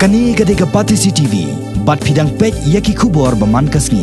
Kani gadega Batisi TV, bat Pdiang pek yaki kubor baman kasni.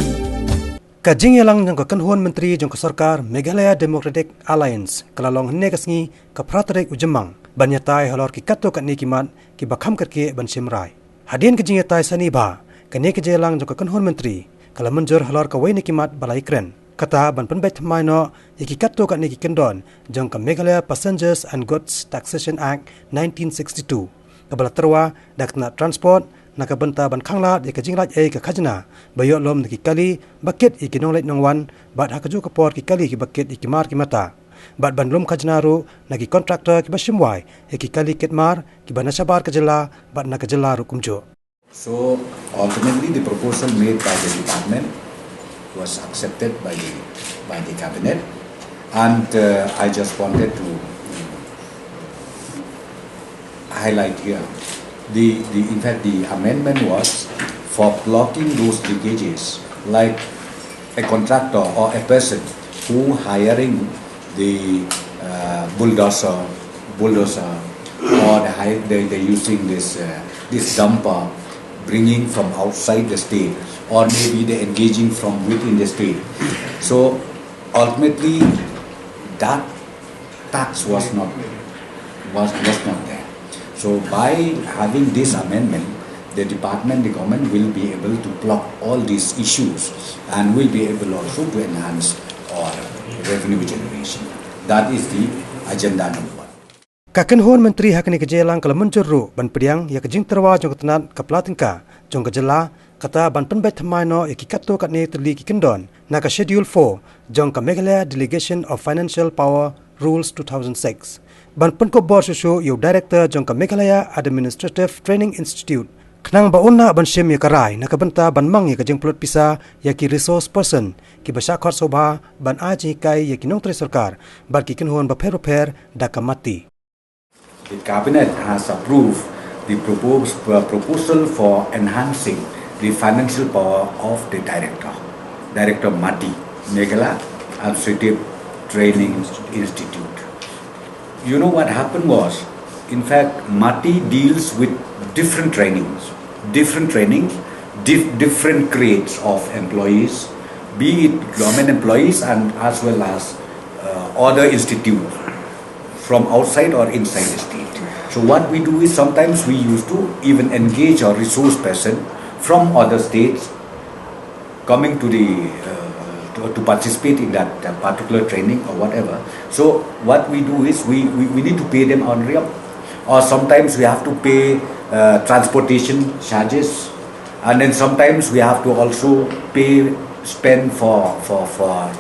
Kajing yalang jang kan huan menteri jang Sorkar Meghalaya Democratic Alliance kalalong hne kasngi ka pratarek ujemang banyatai halor ki katto kan kimat ki bakham karke ban simrai. Hadien kajing yatai sani ba kane kajing yalang jang kan huan menteri kala menjur halor ka waini kimat balai kren. Kata ban penbet mai no yaki katto kan ki kendon jang ka Meghalaya Passengers and Goods Taxation Act 1962. Kabala Tyrwa dakna transport nakabenta ban khangla de kajing raj ka khajna bayo lom ki kali bucket ikinong lait nongwan bat hakaju kapor ki kali ki bucket ikimar ki mata bat ban lom khajna ru nagi contractor ki basimwai ki kali ketmar ki banasabar kajela bat nakajela ru kumjo. So ultimately the proposal made by the department was accepted by the cabinet, and I just wanted to highlight here in fact the amendment was for blocking those leakages, like a contractor or a person who hiring the bulldozer or they're using this dumper bringing from outside the state, or maybe they're engaging from within the state. So ultimately that tax was not there. So by having this amendment, the government will be able to block all these issues and will be able also to enhance our revenue generation. That is the agenda number 1. Kakan huan menteri hakni kejelang kala menjurru ban Pdiang ya kajing Tyrwa jong ketenat kaplatingka jong kejela kata ban penbet thamai no yaki katto katne terli ki kendon na ka schedule 4 jong ka Meghalaya Delegation of Financial Power Rules 2006. Ban penko board susu yu director jong ka Meghalaya Administrative Training Institute khnang ba unna ban shem ya karai na kabenta ban mang ya kajing plot pisa ya ki resource person ki basha khot sobha ban aji kai ya ki nong tre Sorkar bar ki kin huan ba pher da kamati. The cabinet has approved the proposal for enhancing the financial power of the Director Mati, Meghalaya Administrative Training Institute. You know what happened was, in fact, Mati deals with different trainings, different grades of employees, be it government employees and as well as other institutes from outside or inside the state. So what we do is sometimes we used to even engage our resource person from other states coming to to participate in that particular training or whatever. So what we do is we need to pay them on real, or sometimes we have to pay transportation charges, and then sometimes we have to also spend for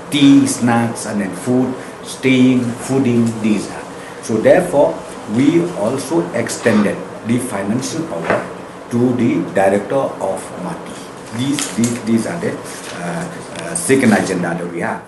tea, snacks, and then food, staying, fooding, these. So therefore we also extended the financial power to the director of Mati. These are the second agenda that we have.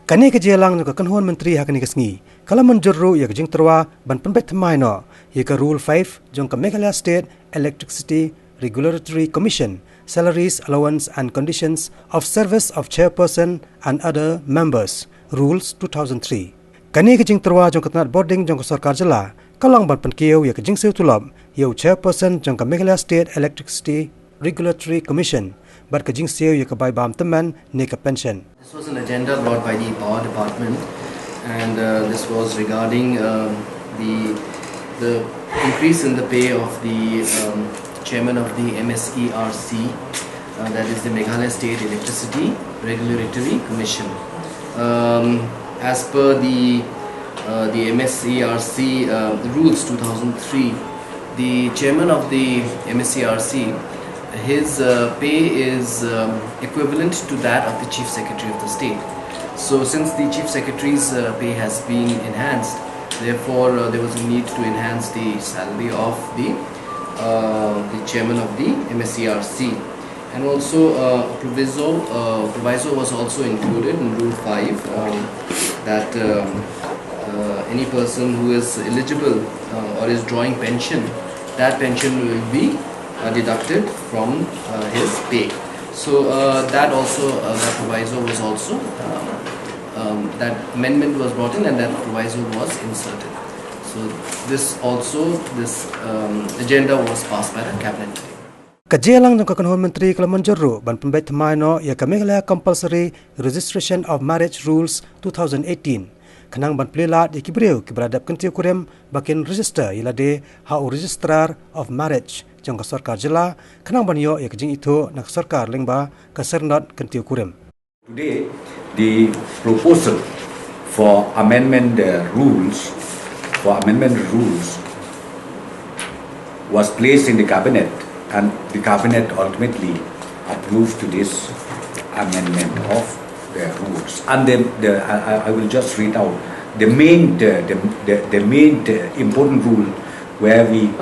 Kani kejelang jong kan huan menteri hakni kasngi kala menjurru ya kajing Tyrwa ban penbet thamai no ya ka rule 5 jong ka Meghalaya State Electricity Regulatory Commission Salaries, Allowance and Conditions of Service of Chairperson and Other Members Rules 2003. Kani kajing Tyrwa jong ketenat boarding jong ka Sorkar jela kalang ban penkieu ya kajing seu tulab ya Chairperson jong ka Meghalaya State Electricity Regulatory Commission but kajing seu ya ka bai bam teman ne ka pension. This was an agenda brought by the Power Department, and this was regarding the increase in the pay of the chairman of the MSERC, that is the Meghalaya State Electricity Regulatory Commission. As per the MSERC rules 2003, the chairman of the MSERC, his pay is equivalent to that of the Chief Secretary of the state. So since the Chief Secretary's pay has been enhanced, therefore there was a need to enhance the salary of the chairman of the MSERC. And also proviso was also included in Rule 5 that any person who is eligible or is drawing pension, that pension will be deducted from his pay. So that proviso was also that amendment was brought in, and that proviso was inserted. So this agenda was passed by the cabinet. Kajelang ng kakanhon menteri kalamanjaro ban pembet thamai no ya Meghalaya compulsory registration of marriage rules 2018 kanang ban plelat ikibreu kibradap kentiu kurem bakin register ilade hau registrar of marriage jong ka Sorkar jila kanang ban yo ya kajing itu nak Sorkar lengba ka sernot kentiu kurem. Today the proposal for amendment rules was placed in the cabinet, and the cabinet ultimately approved to this amendment of the rules. And then I will just read out the main important rule where we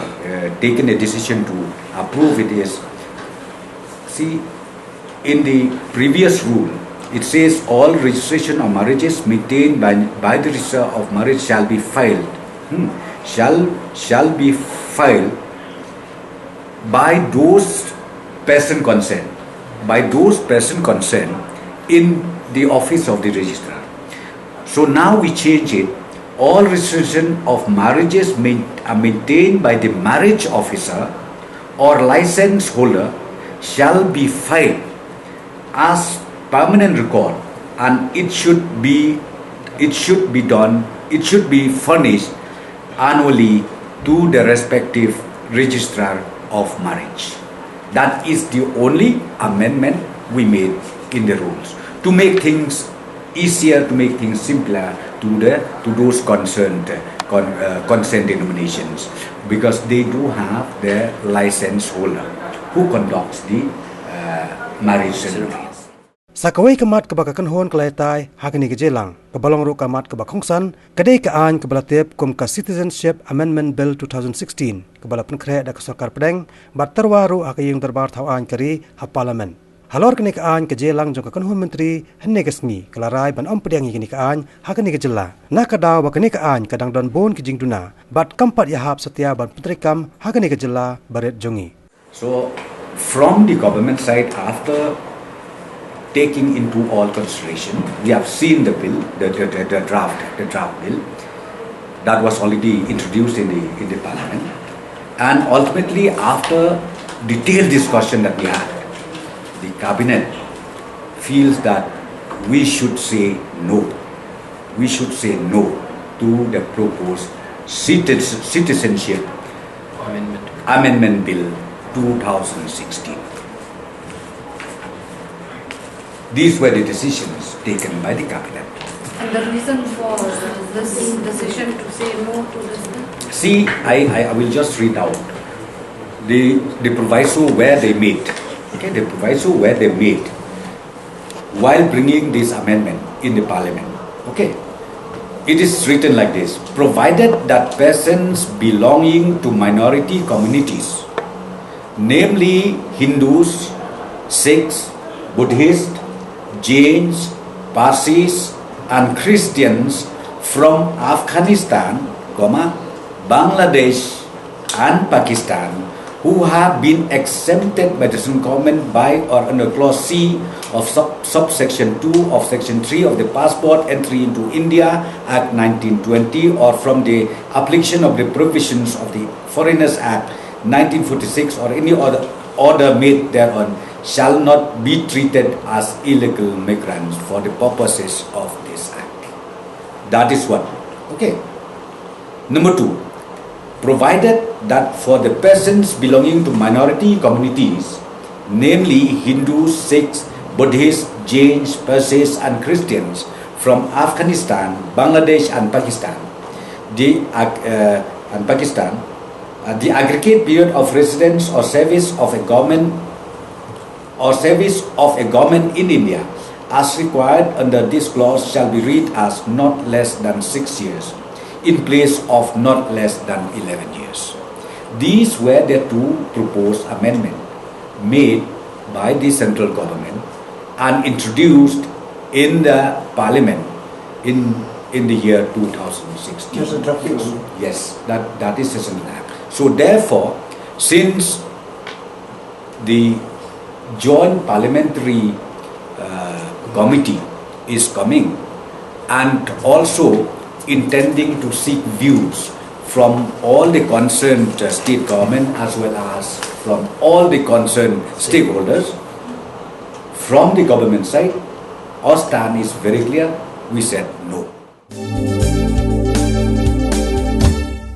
taken a decision to approve it is, see, in the previous rule it says all registration of marriages maintained by the register of marriage shall be filed shall be filed by those present concerned in the office of the registrar. So now we change it. All registration of marriages are maintained by the marriage officer or license holder shall be filed as permanent record, and it should be furnished annually to the respective registrar of marriage. That is the only amendment we made in the rules to make things easier, to make things simpler to those concerned denominations, because they do have their license holder who conducts the marriage ceremonies. Sakawai kamat kebakakan hon kelaitai hakini kejelang kebalong ru kamat kebakongsan kedai kaan kebalatip kum ka Citizenship Amendment Bill 2016 kebala penkre da Sorkar Pdiang bat Tyrwa ru hakayung terbar thawan kari ha parlimen halor kini kaan kejelang jong kakan hon menteri henne kesngi kelarai ban Pdiang kini kaan hakini kejela nakadaw bakani kaan kadang don bon kijing duna bat kampat yahap setia ban pentrikam hakini kejela baret jongi. So from the government side, after taking into all consideration, we have seen the bill, the draft bill that was already introduced in the parliament, and ultimately after detailed discussion that we had, the cabinet feels that we should say no to the proposed Citizenship Amendment Bill 2016. These were the decisions taken by the cabinet. And the reason for this decision to say no to this bill? See, I will just read out the proviso where they made. Okay, the proviso where they made while bringing this amendment in the parliament. Okay, it is written like this: provided that persons belonging to minority communities, namely Hindus, Sikhs, Buddhists, Jains, Parsis and Christians from Afghanistan, Bangladesh and Pakistan who have been exempted by the central government by or under clause C of subsection 2 of section 3 of the Passport Entry into India Act 1920 or from the application of the provisions of the Foreigners Act 1946 or any other order made thereon shall not be treated as illegal migrants for the purposes of this act. That is one. Okay. Number 2, provided that for the persons belonging to minority communities, namely Hindus, Sikhs, Buddhists, Jains, Parsis and Christians from Afghanistan, Bangladesh and Pakistan, the aggregate period of residence or service of a government in India as required under this clause shall be read as not less than 6 years in place of not less than 11 years. These were the two proposed amendments made by the central government and introduced in the parliament in the year 2016. Yes, that is a act. So therefore, since the joint parliamentary committee is coming and also intending to seek views from all the concerned state government as well as from all the concerned stakeholders. From the government side, our stand is very clear. We said no.